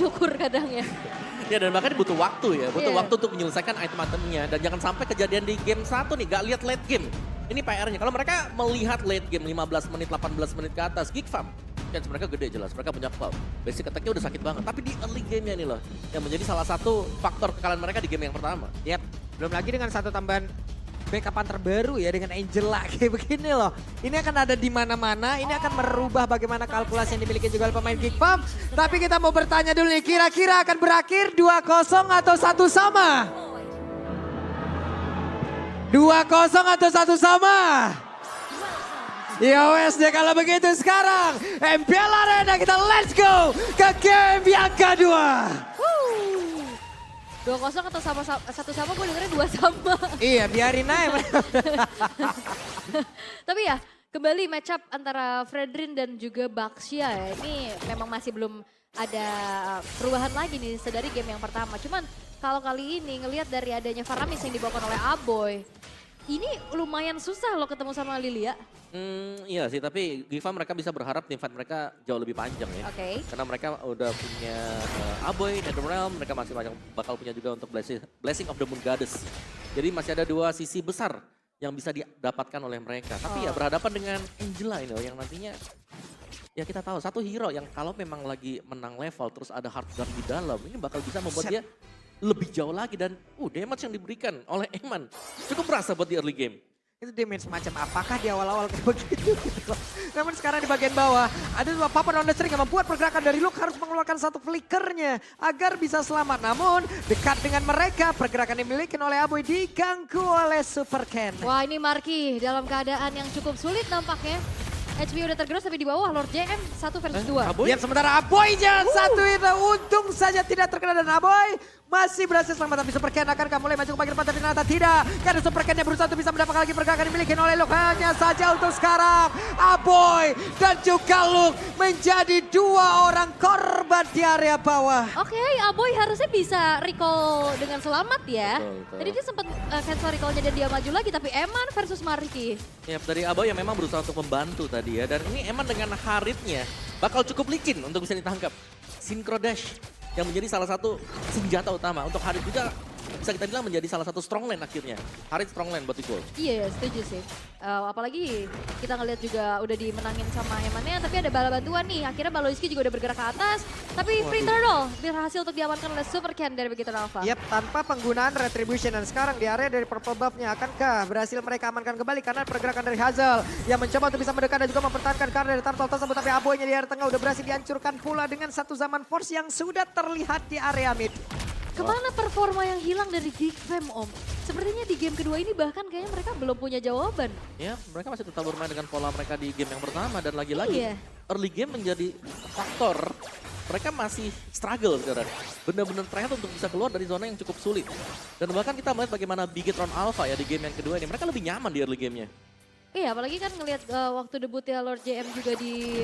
bersyukur kadang ya. Ya dan bahkan butuh waktu ya, butuh Iya. waktu untuk menyelesaikan item-itemnya. Dan jangan sampai kejadian di game 1 nih, gak lihat late game. Ini PR-nya, kalau mereka melihat late game 15 menit, 18 menit ke atas, Geek Farm. Chance mereka gede jelas, mereka punya cloud. Basic attack-nya udah sakit banget, tapi di early game-nya nih loh. Yang menjadi salah satu faktor kekalahan mereka di game yang pertama. Yap, belum lagi dengan satu tambahan backupan terbaru ya dengan Angela kayak begini loh. Ini akan ada di mana-mana, ini akan merubah bagaimana kalkulasi yang dimiliki juga oleh pemain Geek Farm. Tapi kita mau bertanya dulu nih, kira-kira akan berakhir 2-0 atau 1 sama? 2-0 atau 1 sama? Ya wes deh kalau begitu sekarang MPL Arena kita let's go ke game yang kedua. 2-0 atau sama satu sama, gue dengernya 2 sama. Iya biarin aja. Tapi ya kembali match up antara Fredrin dan juga Baxia ya. Ini memang masih belum ada perubahan lagi nih sedari game yang pertama. Cuman kalau kali ini ngelihat dari adanya Faramis yang dibawakan oleh Aboy. Ini lumayan susah loh ketemu sama Lilia. Iya sih, tapi Giva mereka bisa berharap tim fight mereka jauh lebih panjang ya. Oke. Karena mereka udah punya Aboy, Netherrealm, mereka masih bakal punya juga untuk Blessing of the Moon Goddess. Jadi masih ada 2 sisi besar yang bisa didapatkan oleh mereka. Tapi ya berhadapan dengan Angela ini loh yang nantinya ya kita tahu satu hero yang kalau memang lagi menang level terus ada hard guard di dalam ini bakal bisa membuat dia lebih jauh lagi dan damage yang diberikan oleh Eman cukup berasa buat di early game. Itu damage macam apakah di awal-awal kayak begitu gitu. Namun sekarang di bagian bawah ada 2 papan on the string yang membuat pergerakan dari Luke harus mengeluarkan satu flickernya agar bisa selamat. Namun dekat dengan mereka pergerakan yang dimiliki oleh Aboy diganggu oleh Super Ken. Wah ini Marky dalam keadaan yang cukup sulit nampaknya. HP udah tergerus tapi di bawah Lord JM 1 versus 2. Aboy? Lihat sementara Aboy jalan satu itu untung saja tidak terkena dan Aboy masih berhasil selamat tapi Super Ken akankah mulai maju ke bagian depan tapi ternyata tidak. Karena Super Ken yang berusaha untuk bisa mendapatkan lagi pergerakan dimiliki oleh Luke. Hanya saja untuk sekarang Aboy dan juga Luke menjadi 2 orang korban di area bawah. Oke, Aboy harusnya bisa recall dengan selamat ya. Betul. Tadi dia sempat cancel recallnya dan dia maju lagi tapi Eman versus Marky. Ya dari Aboy yang memang berusaha untuk membantu tadi ya. Dan ini Eman dengan Haritnya bakal cukup licin untuk bisa ditangkap. Synchro Dash yang menjadi salah satu senjata utama. Untuk Harit juga bisa kita bilang menjadi salah satu strong lane akhirnya. Harit strong lane buat Nicole. Iya, setuju sih. Apalagi kita ngelihat juga udah dimenangin sama Emannya, tapi ada bala bantuan nih. Akhirnya Baloiski juga udah bergerak ke atas, tapi free turtle berhasil untuk diamankan oleh Super Ken dari begitu Alpha. Yap, tanpa penggunaan retribution dan sekarang di area dari purple buff-nya akankah berhasil mereka amankan kembali karena pergerakan dari Hazel yang mencoba untuk bisa mendekat dan juga mempertahankan karena dari turtle tersebut tapi Aboynya di area tengah udah berhasil dihancurkan pula dengan satu zaman force yang sudah terlihat di area mid. Kemana performa yang hilang dari Geek Fam Om? Sepertinya di game kedua ini bahkan kayaknya mereka belum punya jawaban. Ya mereka masih tetap bermain dengan pola mereka di game yang pertama. Dan lagi-lagi Iya. early game menjadi faktor. Mereka masih struggle sekarang. Benar-benar tryhard untuk bisa keluar dari zona yang cukup sulit. Dan bahkan kita melihat bagaimana Bigetron Alpha ya di game yang kedua ini. Mereka lebih nyaman di early gamenya. Iya, apalagi kan ngelihat waktu debutnya Lord JM juga di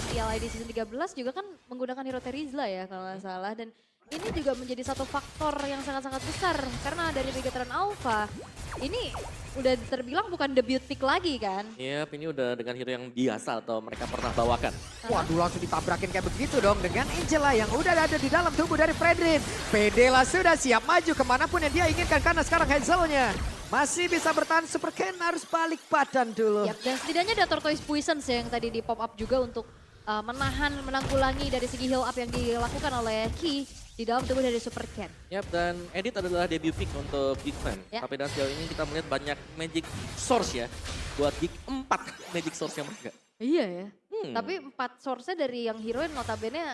MPL ID Season 13 juga kan menggunakan hero Terizla ya kalau nggak salah. Dan ini juga menjadi satu faktor yang sangat-sangat besar karena dari Bigetron Alpha ini udah terbilang bukan debut pick lagi kan. Yap, ini udah dengan hero yang biasa atau mereka pernah bawakan. Waduh langsung ditabrakin kayak begitu dong dengan Angela yang udah ada di dalam tubuh dari Fredrin. Pedela sudah siap maju kemanapun yang dia inginkan karena sekarang Hazelnya masih bisa bertahan. Super Ken harus balik badan dulu. Yap, dan setidaknya ada Tortoise Poisons yang tadi di pop up juga untuk menanggulangi dari segi heal up yang dilakukan oleh Ki di dalam tubuh dari Super Ken. Yap, dan Edit adalah debut pick untuk Geek Fan. Ya. Tapi dan sejauh ini kita melihat banyak magic source ya. Buat Geek 4 magic source yang mereka. Iya ya. Hmm. Tapi 4 source-nya dari yang hero yang notabene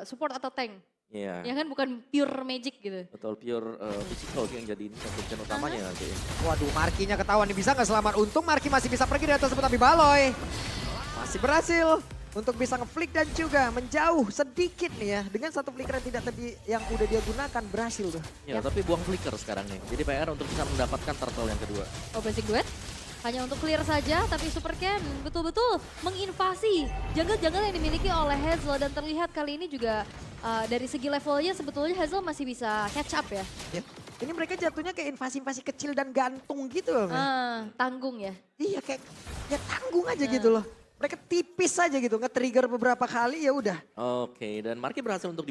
support atau tank. Iya. Ya kan bukan pure magic gitu. Betul, pure physical yang jadi conclusion utamanya nanti. Waduh Markinya ketahuan nih bisa nggak selamat. Untung Marki masih bisa pergi dari atas tersebut tapi Baloy masih berhasil untuk bisa ngeflick dan juga menjauh sedikit nih ya. Dengan satu flicker yang tidak tadi yang udah dia gunakan berhasil tuh. Ya, tapi buang flicker sekarang nih. Jadi PR untuk bisa mendapatkan turtle yang kedua. Oh basic duet. Hanya untuk clear saja, tapi Super Ken betul-betul menginvasi jungle-jungle yang dimiliki oleh Hazel. Dan terlihat kali ini juga dari segi levelnya sebetulnya Hazel masih bisa catch up ya. Ya. Ini mereka jatuhnya kayak invasi-invasi kecil dan gantung gitu loh. Tanggung ya. Iya kayak ya tanggung aja gitu loh. Mereka tipis aja gitu, nge-trigger beberapa kali ya udah. Oke, dan Marky berhasil untuk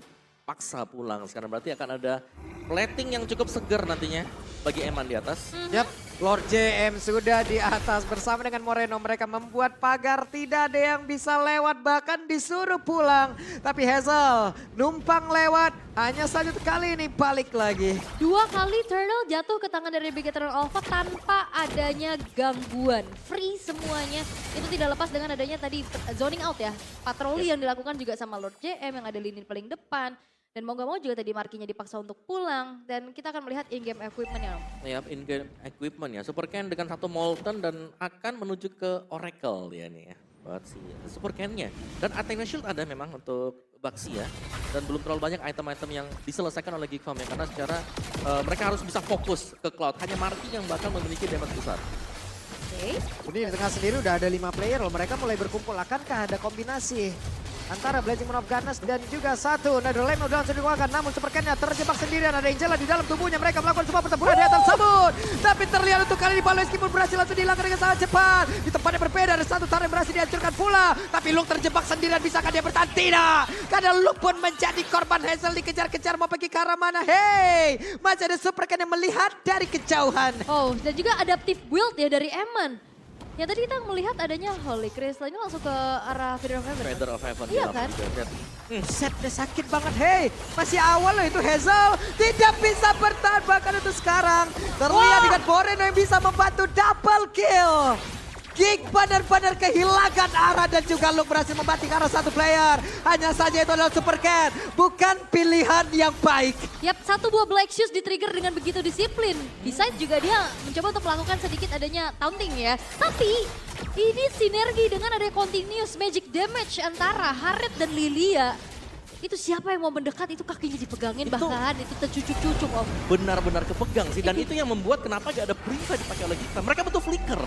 paksa pulang. Sekarang berarti akan ada plating yang cukup segar nantinya bagi Eman di atas. Yap, Lord JM sudah di atas bersama dengan Moreno. Mereka membuat pagar, tidak ada yang bisa lewat, bahkan disuruh pulang. Tapi Hazel numpang lewat, hanya saja kali ini balik lagi. 2 kali Turtle jatuh ke tangan dari Bigetron Alpha tanpa adanya gangguan. Free semuanya. Itu tidak lepas dengan adanya tadi zoning out ya. Patroli yang dilakukan juga sama Lord JM yang ada lini paling depan. Dan mau gak mau juga tadi Markinya dipaksa untuk pulang. Dan kita akan melihat in-game equipment ya. Ya, in-game equipment ya. Super Ken dengan 1 Molten dan akan menuju ke Oracle dia nih ya. Buat si Super Ken-nya. Dan Athena Shield ada memang untuk Baxi ya. Dan belum terlalu banyak item-item yang diselesaikan oleh Geek Farm ya. Karena secara mereka harus bisa fokus ke Cloud. Hanya Marki yang bakal memiliki damage besar. Oke. Ini di tengah sendiri udah ada 5 player loh. Mereka mulai berkumpul. Akankah ada kombinasi antara Blazing Moon of Ganas dan juga satu Netherlands udah langsung dikeluarkan, namun Super Ken-nya terjebak sendirian. Ada Angela di dalam tubuhnya, mereka melakukan sebuah pertempuran di atas sabut. Tapi terlihat untuk kali ini Paolo meskipun berhasil langsung dihilangkan dengan sangat cepat. Di tempat yang berbeda ada satu tarik berhasil dihancurkan pula. Tapi Luke terjebak sendirian, bisakah dia bertahan? Tidak. Karena Luke pun menjadi korban. Hazel dikejar-kejar mau pergi ke arah mana? Hey, masih ada Super Ken yang melihat dari kejauhan. Oh, dan juga adaptive build ya dari Eman. Ya tadi kita melihat adanya Holy Crystal ini langsung ke arah Feather of Heaven. Feather of Heaven. Iya kan? Setnya sakit banget, hey. Masih awal loh itu Hazel. Tidak bisa bertahan bahkan untuk sekarang. Terlihat dengan Moreno yang bisa membantu double kill. Geek benar-benar kehilangan arah dan juga Luke berhasil membanting arah satu player. Hanya saja itu adalah Super Ken. Bukan pilihan yang baik. Yap, 1 buah Black Shoes di-trigger dengan begitu disiplin. Besides juga dia mencoba untuk melakukan sedikit adanya taunting ya. Tapi ini sinergi dengan ada continuous magic damage antara Harriet dan Lilia. Itu siapa yang mau mendekat itu kakinya dipegangin bahkan itu tercucuk-cucuk om. Benar-benar kepegang sih dan itu yang membuat kenapa gak ada Purify dipakai oleh kita. Mereka butuh flicker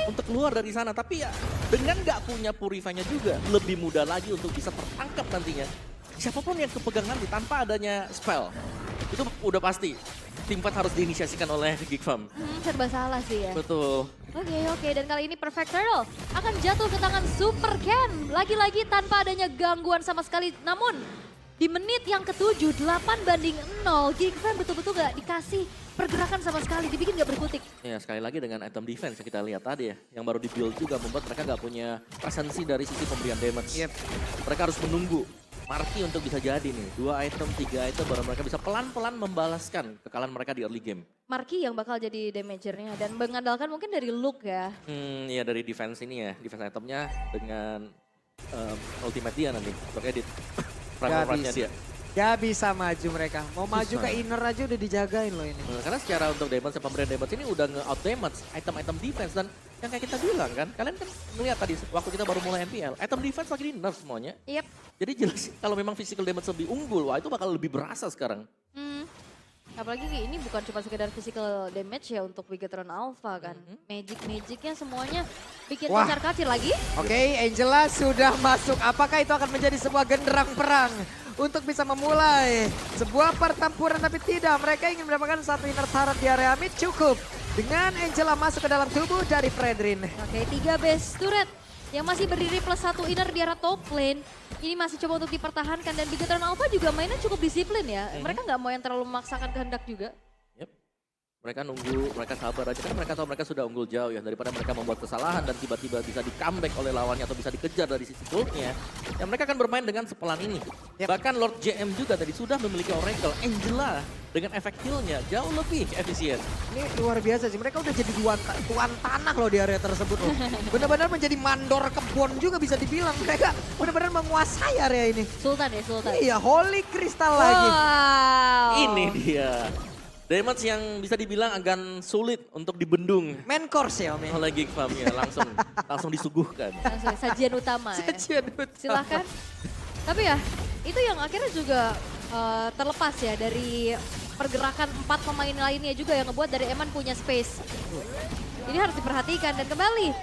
untuk keluar dari sana, tapi ya dengan gak punya Purify-nya juga lebih mudah lagi untuk bisa tertangkap nantinya. Siapapun yang kepegang nanti tanpa adanya spell itu udah pasti tim fight harus diinisiasikan oleh Geek Farm. Serba salah sih ya. Betul. Oke, dan kali ini Perfect Turtle akan jatuh ke tangan Super Ken. Lagi-lagi tanpa adanya gangguan sama sekali. Namun di menit yang ke-7, 8-0, Geek Farm betul-betul gak dikasih pergerakan sama sekali, dibikin gak berkutik. Ya sekali lagi dengan item defense yang kita lihat tadi ya, yang baru di-build juga membuat mereka gak punya presensi dari sisi pemberian damage. Mereka harus menunggu Marki untuk bisa jadi nih, 2 item, 3 item baru mereka bisa pelan-pelan membalaskan kekalahan mereka di early game. Marki yang bakal jadi damagernya dan mengandalkan mungkin dari Luke ya. Iya dari defense ini ya, defense itemnya dengan ultimate dia nanti untuk edit. Primal dia. Gak bisa maju mereka. Mau maju Susah. ke inner aja udah dijagain loh ini. Karena secara untuk damage dan pemberian damage ini udah nge-out damage item-item defense. Dan yang kayak kita bilang kan, kalian kan ngeliat tadi waktu kita baru mulai MPL, item defense lagi di nerf semuanya. Yep. Jadi jelas kalau memang physical damage lebih unggul, wah itu bakal lebih berasa sekarang. Apalagi ini bukan cuma sekedar physical damage ya untuk Bigetron Alpha kan. Magic-magicnya semuanya bikin kocar kacir lagi. Oke, Angela sudah masuk. Apakah itu akan menjadi sebuah genderang perang untuk bisa memulai sebuah pertempuran? Tapi tidak, mereka ingin mendapatkan satu inner turret di area mid cukup. Dengan Angela masuk ke dalam tubuh dari Fredrin. Oke, 3 base turret yang masih berdiri plus 1 inner di arah top lane. Ini masih coba untuk dipertahankan dan Bigetron Alpha juga mainnya cukup disiplin ya. Mereka nggak mau yang terlalu memaksakan kehendak juga. Mereka nunggu, mereka sabar aja kan mereka tahu mereka sudah unggul jauh ya. Daripada mereka membuat kesalahan dan tiba-tiba bisa di-comeback oleh lawannya atau bisa dikejar dari sisi goldnya. Ya mereka akan bermain dengan sepelan ini. Bahkan Lord JM juga tadi sudah memiliki Oracle. Angela dengan efek heal-nya jauh lebih efisien. Ini luar biasa sih, mereka udah jadi tuan tanah loh di area tersebut loh. Benar-benar menjadi mandor kebun juga bisa dibilang. Mereka benar-benar menguasai area ini. Sultan ya, Sultan. Iya, Holy Crystal lagi. Wow. Ini dia. Damage yang bisa dibilang agak sulit untuk dibendung Main course ya Om ya? oleh Geek Farm ya, langsung disuguhkan. Langsung sajian utama ya. Sajian utama. Silahkan. Tapi ya, itu yang akhirnya juga terlepas ya dari pergerakan 4 pemain lainnya juga yang ngebuat dari Eman punya space. Ini harus diperhatikan dan kembali.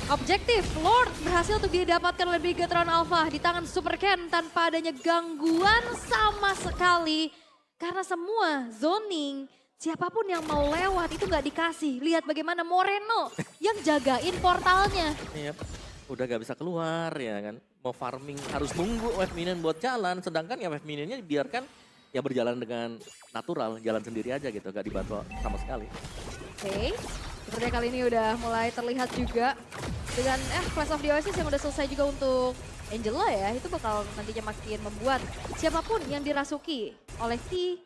Objektif, Lord berhasil untuk didapatkan oleh Bigetron Alpha di tangan Super Ken tanpa adanya gangguan sama sekali. Karena semua zoning, siapapun yang mau lewat itu nggak dikasih. Lihat bagaimana Moreno yang jagain portalnya. Iya, udah gak bisa keluar ya kan. mau farming harus nunggu wave minion buat jalan, sedangkan ya wave minionnya dibiarkan ya berjalan dengan natural, jalan sendiri aja gitu, gak dibantu sama sekali. Oke, sepertinya kali ini udah mulai terlihat juga dengan Clash of the Oasis yang udah selesai juga untuk Angela ya. Itu bakal nantinya makin membuat siapapun yang dirasuki oleh Ki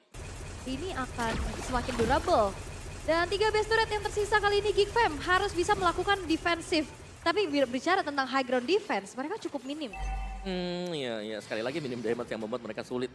ini akan semakin durable. Dan 3 best turret yang tersisa kali ini Geek Fam harus bisa melakukan defensif. Tapi bicara tentang high ground defense, mereka cukup minim. Iya, sekali lagi minim damage yang membuat mereka sulit.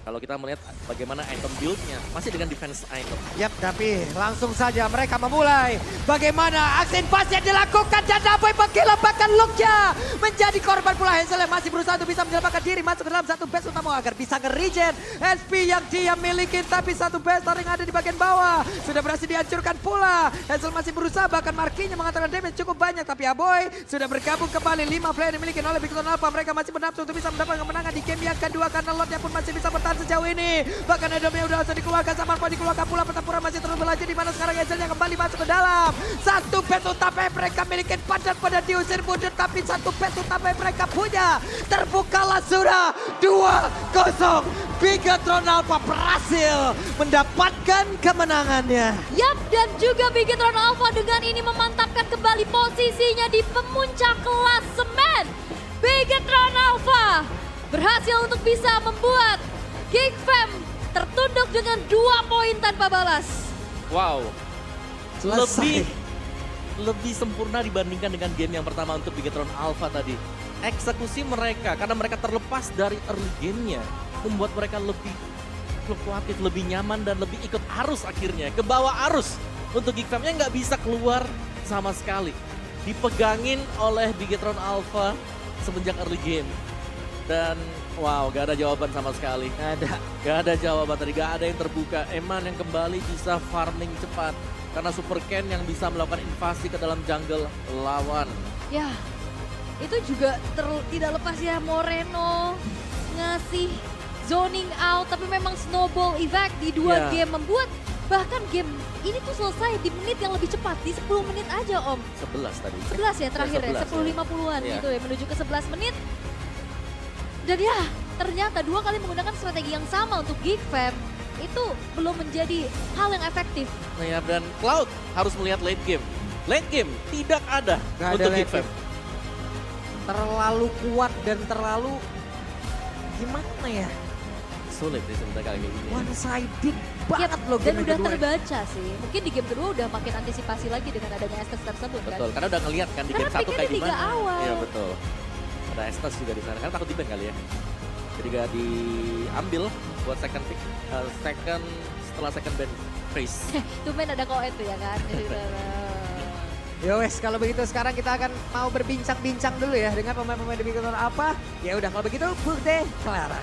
Kalau kita melihat bagaimana item build-nya, masih dengan defense item. Yap, tapi langsung saja mereka memulai. Bagaimana aksi invasi yang dilakukan dan Aboy menggilapkan looknya. Menjadi korban pula Hazel yang masih berusaha untuk bisa menyelamatkan diri. Masuk ke dalam satu base utama agar bisa nge-regen SP yang dia miliki. Tapi satu base yang ada di bagian bawah. Sudah berhasil dihancurkan pula. Hazel masih berusaha, bahkan markinya mengatakan damage cukup banyak. Tapi Aboy sudah bergabung kembali. 5 player yang dimiliki oleh Big Son Alpha. Mereka masih bernafsu untuk bisa mendapatkan kemenangan di game yang kedua. Karena Lordnya pun masih bisa bertahan sejauh ini. Bahkan Edomnya udah langsung dikeluarkan, sama Marco dikeluarkan pula. Pertempuran masih terus berlanjut di mana sekarang Hazel yang kembali masuk ke dalam. Satu base utama yang mereka miliki padat pada diusir mundur, tapi satu base utama yang mereka punya terbukalah sudah 2-0. Bigatron Alpha berhasil mendapatkan kemenangannya. Yap, dan juga Bigatron Alpha dengan ini memantapkan kembali posisinya di pemuncak klasemen. Bigatron Alpha berhasil untuk bisa membuat Geek Fam tertunduk dengan 2 poin tanpa balas. Wow, Selesai. lebih sempurna dibandingkan dengan game yang pertama untuk Bigatron Alpha tadi. Eksekusi mereka, karena mereka terlepas dari early game-nya, membuat mereka lebih fluktuatif, lebih nyaman, dan lebih ikut arus akhirnya. Ke bawah arus untuk Geek Fam-nya nggak bisa keluar sama sekali. Dipegangin oleh Bigatron Alpha semenjak early game. Dan wow, gak ada jawaban sama sekali. Gak ada jawaban tadi, gak ada yang terbuka. Eman yang kembali bisa farming cepat. Karena Super Ken yang bisa melakukan invasi ke dalam jungle lawan. Ya, itu juga tidak lepas ya Moreno ngasih zoning out. Tapi memang snowball effect di 2 game membuat bahkan game ini tuh selesai di menit yang lebih cepat. Di 10 menit aja Om. 11 tadi. 11 ya terakhir ya, 10.50-an gitu ya. Menuju ke 11 menit. Dan ya, ternyata 2 kali menggunakan strategi yang sama untuk Geek Fam itu belum menjadi hal yang efektif. Nah ya, dan Cloud harus melihat late game. Late game tidak ada Gak ada untuk late Geek Fam. game. Terlalu kuat dan terlalu gimana ya? Sulit sih sebenarnya kali ini. One sided banget loh Dan game udah kedua. terbaca sih. Mungkin di game kedua udah makin antisipasi lagi dengan adanya Estes tersebut kan. Betul, karena udah ngeliat kan di Karena game 1 kayak picknya di 3 gimana. awal. Iya betul. Ada Estes juga di sana, kan takut di-ban kali ya. Jadi gak diambil buat second pick, setelah second ban phase. Tuh main ada koet tuh ya kan. Ya wes, kalau begitu sekarang kita akan mau berbincang-bincang dulu ya dengan pemain-pemain di Bigatron apa. Ya udah kalau begitu, Burde Clara.